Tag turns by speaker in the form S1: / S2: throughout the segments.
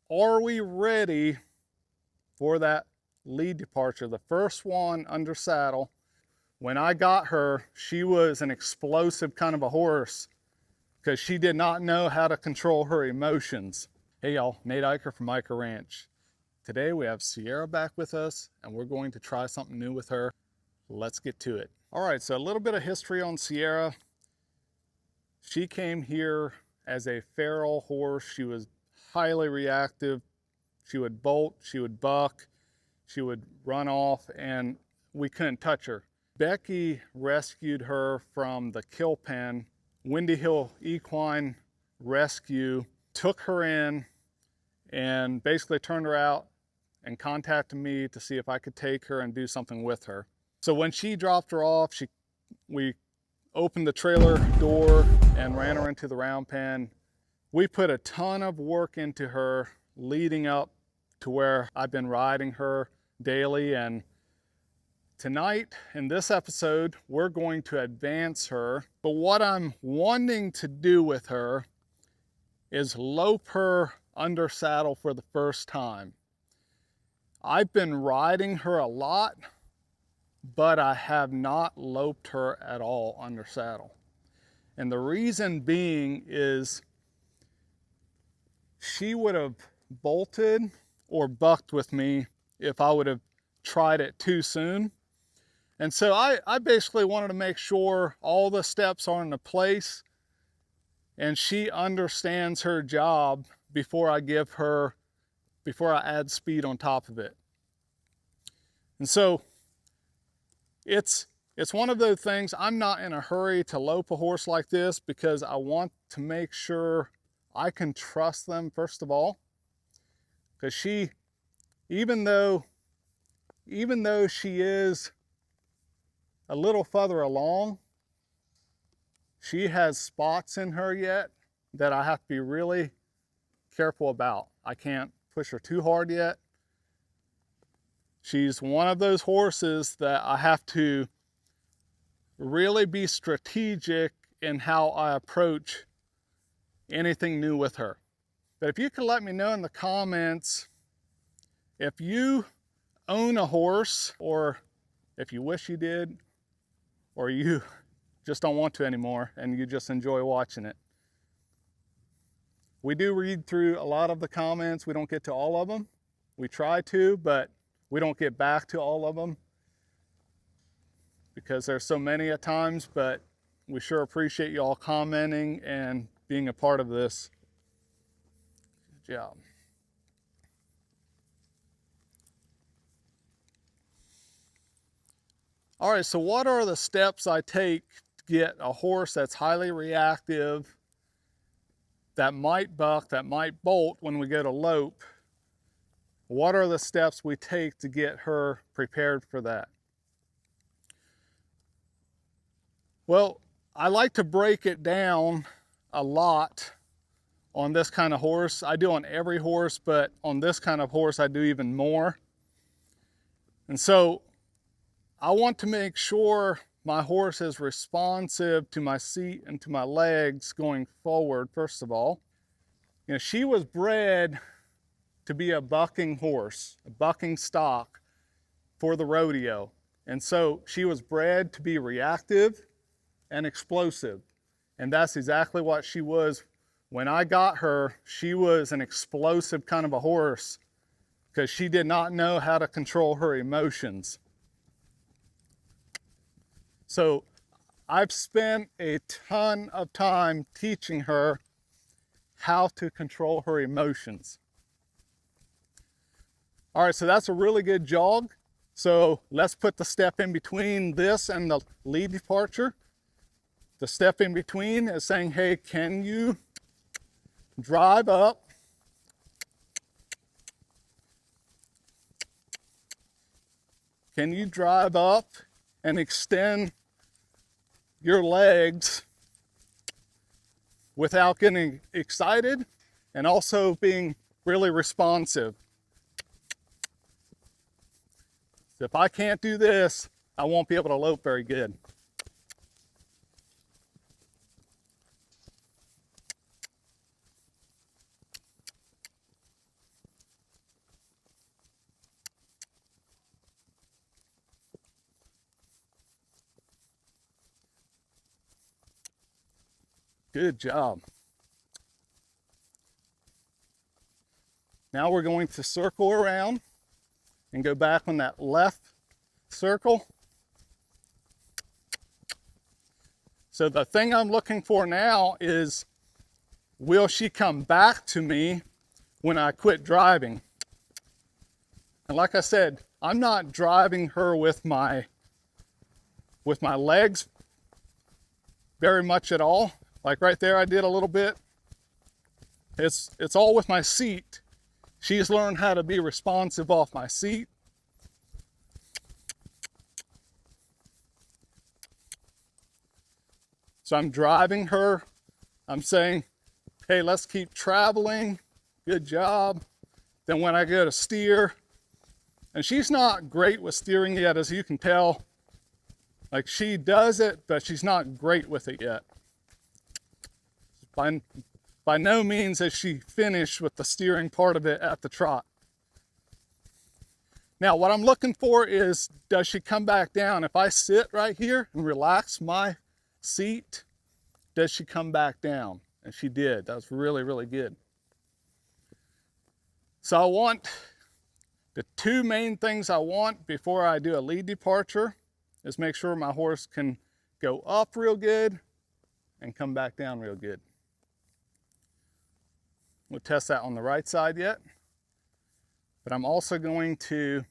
S1: are we ready for that lead departure? The first one under saddle. When I got her, she was an explosive kind of a horse because she did not know how to control her emotions. Hey y'all, Nate Eicher from Eicher Ranch. Today we have Sierra back with us and we're going to try something new with her. Let's get to it. All right, so a little bit of history on Sierra. She came here as a feral horse. She was highly reactive. She would bolt, she would buck, she would run off, and we couldn't touch her. Becky rescued her from the kill pen. Windy Hill Equine Rescue took her in and basically turned her out and contacted me to see if I could take her and do something with her. So when she dropped her off, we opened the trailer door and ran her into the round pen. We put a ton of work into her leading up to where I've been riding her daily, and tonight in this episode we're going to advance her. But what I'm wanting to do with her is lope her under saddle for the first time. I've been riding her a lot, but I have not loped her at all under saddle. And the reason being is she would have bolted or bucked with me if I would have tried it too soon. And so I basically wanted to make sure all the steps are into place and she understands her job before I add speed on top of it. And so it's one of those things. I'm not in a hurry to lope a horse like this because I want to make sure I can trust them first of all. Because she, even though she is a little further along, she has spots in her yet that I have to be really careful about. I can't push her too hard yet. She's one of those horses that I have to really be strategic in how I approach anything new with her. But if you could let me know in the comments if you own a horse, or if you wish you did, or you just don't want to anymore and you just enjoy watching it. We do read through a lot of the comments. We don't get to all of them. We try to, but we don't get back to all of them because there's so many at times, but we sure appreciate you all commenting and being a part of this. Good job. All right, so what are the steps I take to get a horse that's highly reactive, that might buck, that might bolt when we go to lope? What are the steps we take to get her prepared for that? Well, I like to break it down a lot on this kind of horse. I do on every horse, but on this kind of horse I do even more. And so I want to make sure my horse is responsive to my seat and to my legs going forward, first of all. You know, she was bred to be a bucking horse, a bucking stock for the rodeo. And so she was bred to be reactive and explosive. And that's exactly what she was. When I got her, she was an explosive kind of a horse because she did not know how to control her emotions. So I've spent a ton of time teaching her how to control her emotions. All right, so that's a really good jog. So let's put the step in between this and the lead departure. The step in between is saying, hey, can you drive up? Can you drive up and extend your legs without getting excited and also being really responsive? If I can't do this, I won't be able to lope very good. Good job. Now we're going to circle around and go back on that left circle. So the thing I'm looking for now is, will she come back to me when I quit driving? And like I said, I'm not driving her with my legs very much at all. Like right there, I did a little bit. It's all with my seat. She's learned how to be responsive off my seat. So I'm driving her. I'm saying, hey, let's keep traveling. Good job. Then when I go to steer, and she's not great with steering yet, as you can tell. Like, she does it, but she's not great with it yet. By no means has she finished with the steering part of it at the trot. Now, what I'm looking for is, does she come back down? If I sit right here and relax my seat, does she come back down? And she did. That was really, really good. So I want, the two main things I want before I do a lead departure is make sure my horse can go up real good and come back down real good. We'll test that on the right side yet, but I'm also going to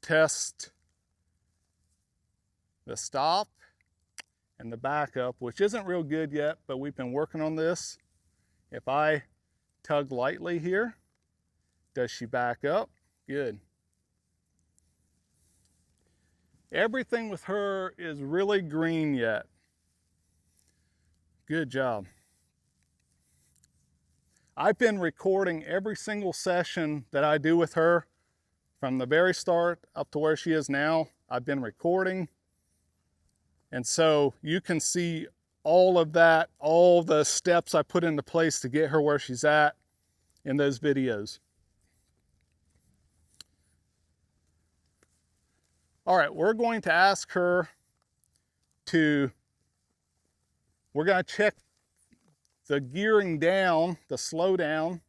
S1: test the stop and the backup, which isn't real good yet, but we've been working on this. If I tug lightly here, does she back up? Good. Everything with her is really green yet. Good job. I've been recording every single session that I do with her from the very start up to where she is now. I've been recording. And so you can see all of that, all the steps I put into place to get her where she's at in those videos. All right, we're going to ask her to, we're going to check the gearing down, the slow down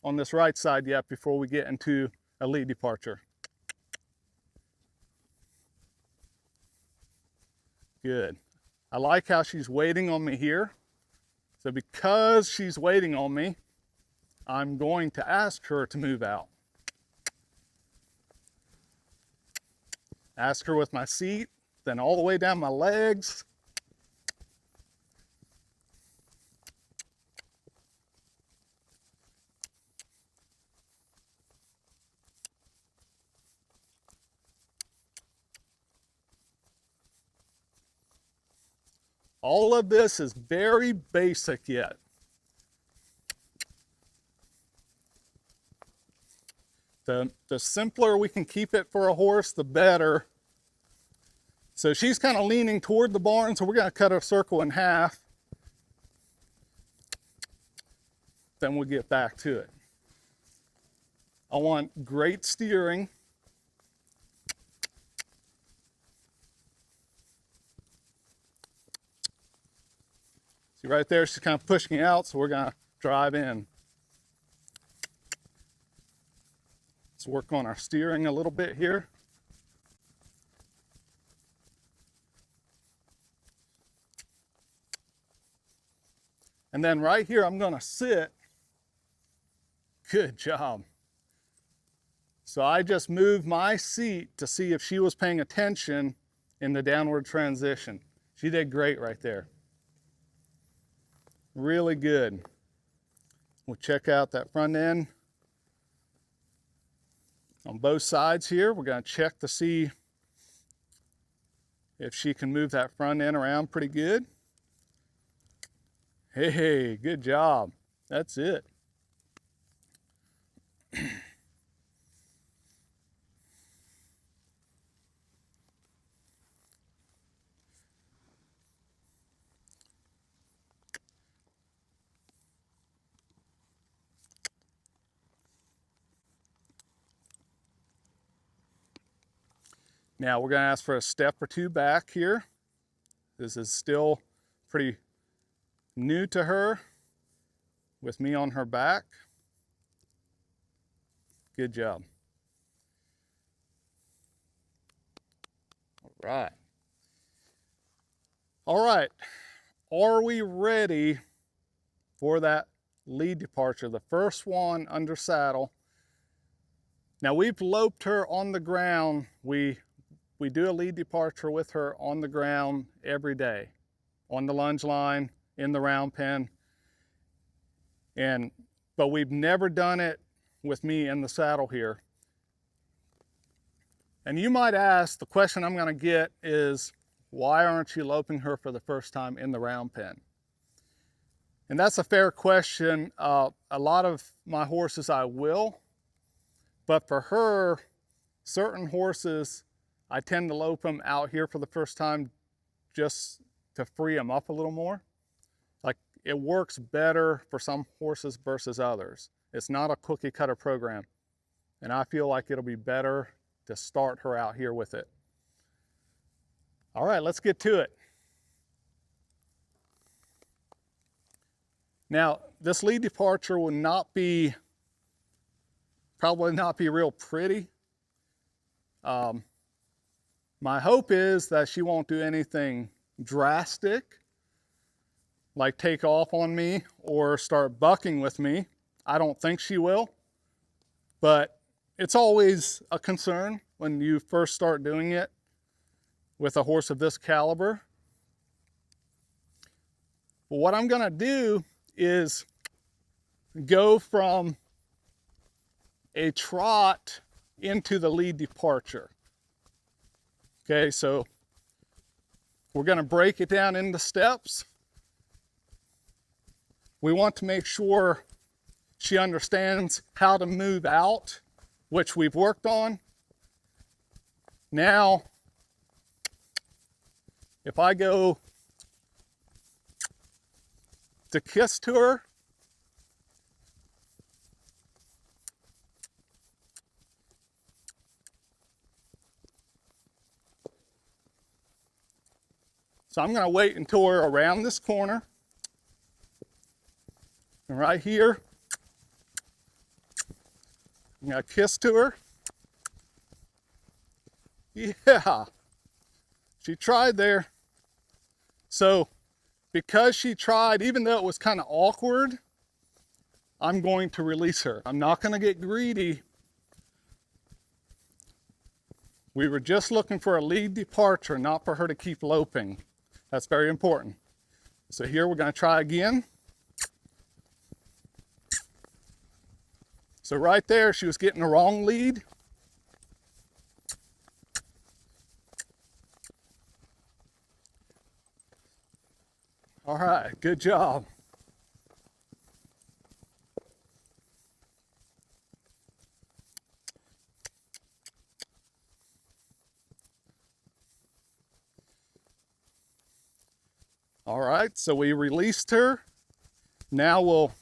S1: on this right side yet before we get into a lead departure. Good. I like how she's waiting on me here. So because she's waiting on me, I'm going to ask her to move out. Ask her with my seat, then all the way down my legs. All of this is very basic yet. The simpler we can keep it for a horse, the better. So she's kind of leaning toward the barn, so we're going to cut our circle in half. Then we'll get back to it. I want great steering. See right there, she's kind of pushing out, so we're going to drive in. Let's work on our steering a little bit here. And then right here, I'm going to sit. Good job. So I just moved my seat to see if she was paying attention in the downward transition. She did great right there. Really good. We'll check out that front end. On both sides here, we're going to check to see if she can move that front end around pretty good. Hey, good job. That's it. Now we're going to ask for a step or two back here. This is still pretty new to her with me on her back. Good job. All right. All right. Are we ready for that lead departure? The first one under saddle. Now we've loped her on the ground. We do a lead departure with her on the ground every day, on the lunge line, in the round pen. But we've never done it with me in the saddle here. And you might ask, the question I'm gonna get is, why aren't you loping her for the first time in the round pen? And that's a fair question. A lot of my horses I will, but for her, certain horses, I tend to lope them out here for the first time just to free them up a little more. Like, it works better for some horses versus others. It's not a cookie cutter program. And I feel like it'll be better to start her out here with it. All right, let's get to it. Now, this lead departure will probably not be real pretty. My hope is that she won't do anything drastic, like take off on me or start bucking with me. I don't think she will, but it's always a concern when you first start doing it with a horse of this caliber. But what I'm gonna do is go from a trot into the lead departure. Okay, so we're gonna break it down into steps. We want to make sure she understands how to move out, which we've worked on. Now, if I go to kiss to her, so I'm gonna wait until we're around this corner. And right here, I'm gonna kiss to her. Yeah, she tried there. So because she tried, even though it was kind of awkward, I'm going to release her. I'm not gonna get greedy. We were just looking for a lead departure, not for her to keep loping. That's very important. So here we're gonna try again. So right there, she was getting the wrong lead. All right, good job. All right, so we released her. Now we'll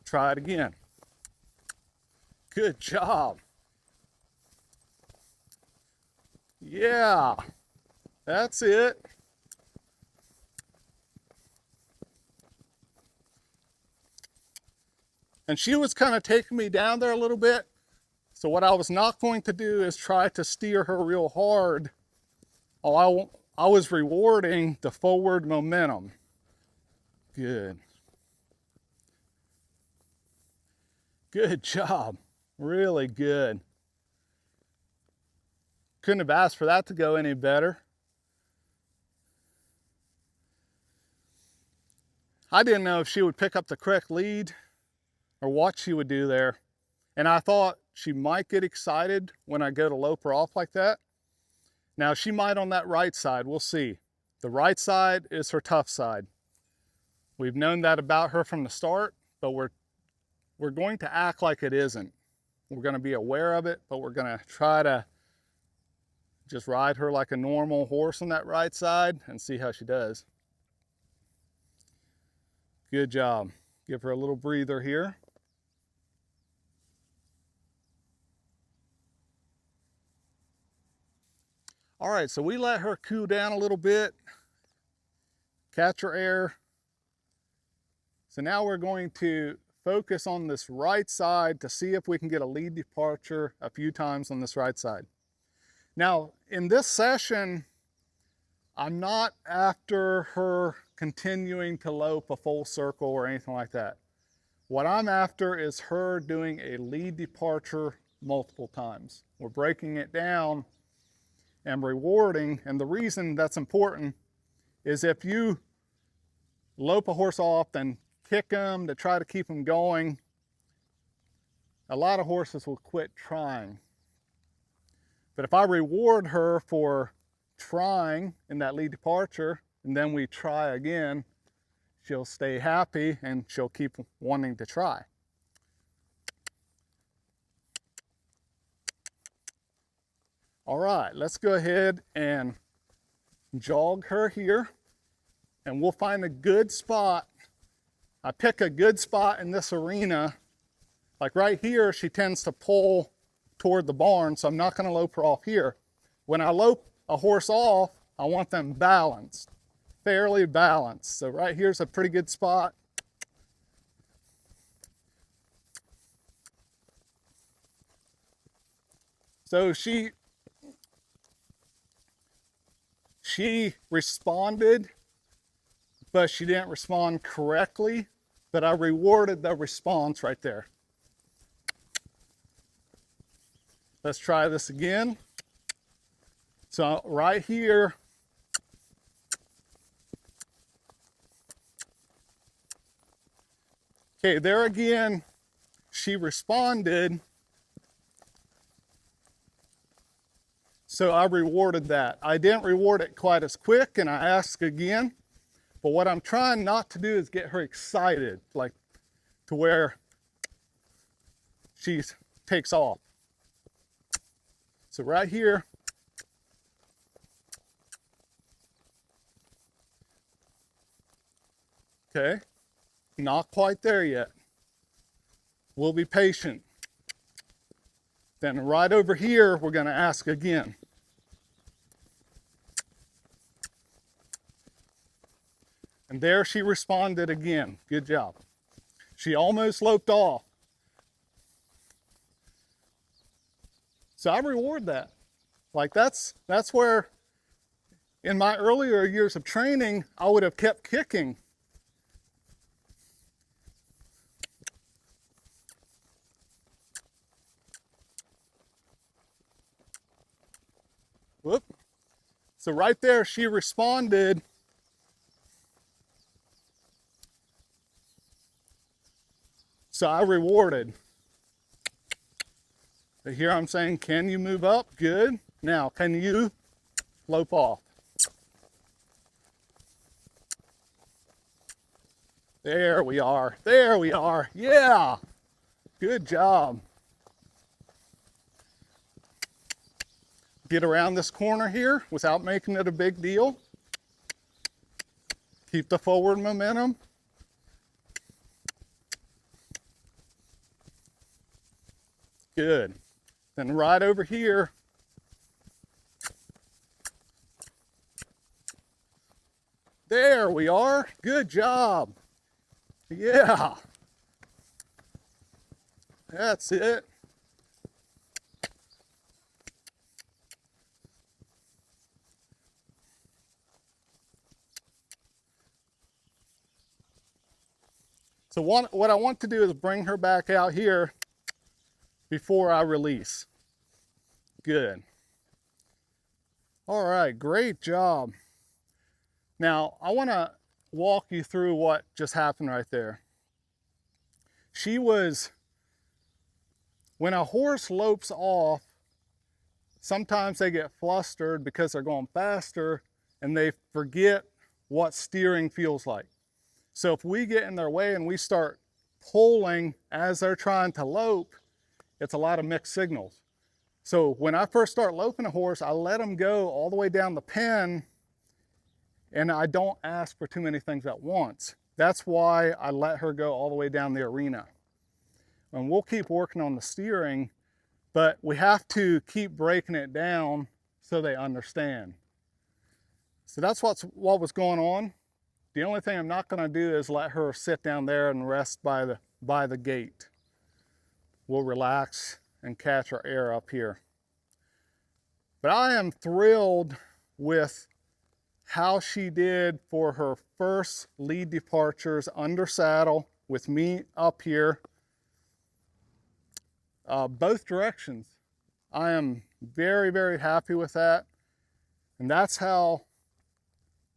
S1: try it again. Good job. Yeah, that's it. And she was kind of taking me down there a little bit. So what I was not going to do is try to steer her real hard. Oh, I was rewarding the forward momentum. Good. Good job. Really good. Couldn't have asked for that to go any better. I didn't know if she would pick up the correct lead or what she would do there. And I thought she might get excited when I go to lope her off like that. Now she might on that right side, we'll see. The right side is her tough side. We've known that about her from the start, but we're going to act like it isn't. We're gonna be aware of it, but we're gonna try to just ride her like a normal horse on that right side and see how she does. Good job. Give her a little breather here. All right. right, so we let her cool down a little bit, catch her air. So now we're going to focus on this right side to see if we can get a lead departure a few times on this right side. Now, in this session, I'm not after her continuing to lope a full circle or anything like that. What I'm after is her doing a lead departure multiple times. We're breaking it down and rewarding, and the reason that's important is if you lope a horse off and kick them to try to keep them going, a lot of horses will quit trying. But if I reward her for trying in that lead departure, and then we try again, she'll stay happy and she'll keep wanting to try. All right, let's go ahead and jog her here, and we'll find a good spot. I pick a good spot in this arena. Like right here, she tends to pull toward the barn, so I'm not going to lope her off here. When I lope a horse off, I want them balanced, fairly balanced. So right here's a pretty good spot. So she responded, but she didn't respond correctly, but I rewarded the response right there. Let's try this again. So right here, okay, there again, she responded, so I rewarded that. I didn't reward it quite as quick, and I asked again. But what I'm trying not to do is get her excited, like to where she takes off. So right here, okay, not quite there yet. We'll be patient. Then right over here, we're going to ask again. And there she responded again. Good job. She almost loped off. So I reward that. Like that's where in my earlier years of training, I would have kept kicking. Whoop. So right there, she responded. So I rewarded. But here I'm saying, can you move up? Good. Now, can you lope off? There we are. There we are. Yeah. Good job. Get around this corner here without making it a big deal. Keep the forward momentum. Good. Then right over here, there we are. Good job. Yeah. That's it. So what I want to do is bring her back out here before I release. Good. All right, great job. Now, I want to walk you through what just happened right there. When a horse lopes off, sometimes they get flustered because they're going faster and they forget what steering feels like. So if we get in their way and we start pulling as they're trying to lope, it's a lot of mixed signals. So when I first start loping a horse, I let them go all the way down the pen, and I don't ask for too many things at once. That's why I let her go all the way down the arena. And we'll keep working on the steering, but we have to keep breaking it down so they understand. So that's what was going on. The only thing I'm not going to do is let her sit down there and rest by the gate. We'll relax and catch our air up here. But I am thrilled with how she did for her first lead departures under saddle with me up here. Both directions. I am very, very happy with that. And that's how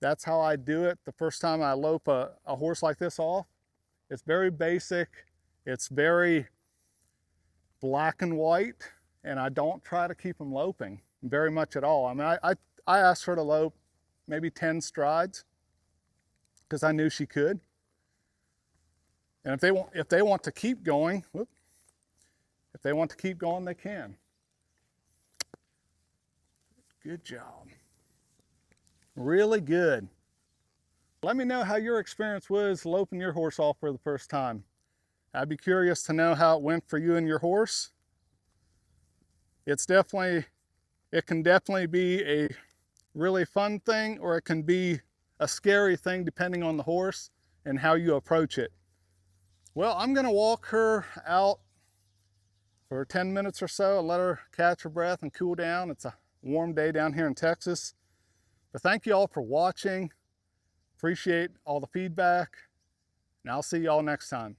S1: I do it the first time I lope a horse like this off. It's very basic. It's very black and white, and I don't try to keep them loping very much at all. I mean, I asked her to lope maybe 10 strides because I knew she could. And if they want to keep going, if they want to keep going, they can. Good job. Really good. Let me know how your experience was loping your horse off for the first time. I'd be curious to know how it went for you and your horse. It can definitely be a really fun thing, or it can be a scary thing depending on the horse and how you approach it. Well, I'm gonna walk her out for 10 minutes or so and let her catch her breath and cool down. It's a warm day down here in Texas. But thank you all for watching. Appreciate all the feedback, and I'll see y'all next time.